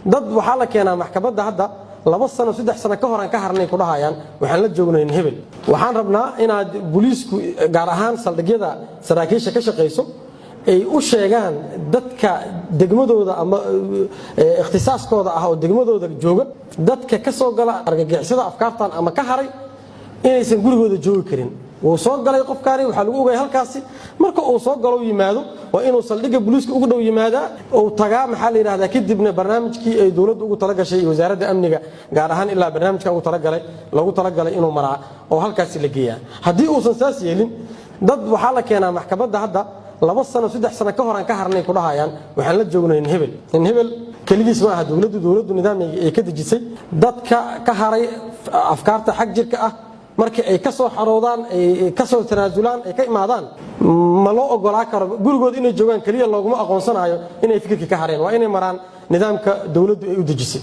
dad waxa la keenaa maxkamadda hadda 2 sano 3 sano ka hor aan ka harnay ku dhahayaan waxaan la joognay hebel waxaan rabnaa inaad booliisku gaar ahaan saldhigyada saraakiisha ka shaqeyso ay u sheegaan dadka degmadooda ama ikhtisaaskooda ah oo degmadooda jooga dadka ka soo gala argagixisada afkaartan ama ka haray inaysan gurigooda joogi karin oo soo galay qofkaani waxa lagu ogaay halkaasi marka uu soo galo yimaado waa inuu saldhiga booliiska ugu dhow yimaada oo tagaa maxaa la yiraahdaa kadibna barnaamijkii ay dawladdu ugu tala gashay wasaaradda amniga gaar ahaan ilaa barnaamijka ugu tala galay inuu maraa oo halkaasi la geeyaa hadii uusan saas yeelin dad waxa la keenaa maxkamadda hadda 2 sano 3 sano ka hor aan ka harnay ku dhahayaan waxaan la joognay hebel kaligiis ma aha dawladdu nidaamka ay ka dejisay dadka ka haray afkaarta xaq jirka ah markii ay ka soo xaroodaan ay ka soo tanaasulaan ay ka imaadaan ma loo ogolaa karo gurigood inay joogaan kaliya looguma aqoonsanayo inay fikirka ka hareen waa inay maraan nidaamka dawladdu ay u dejisay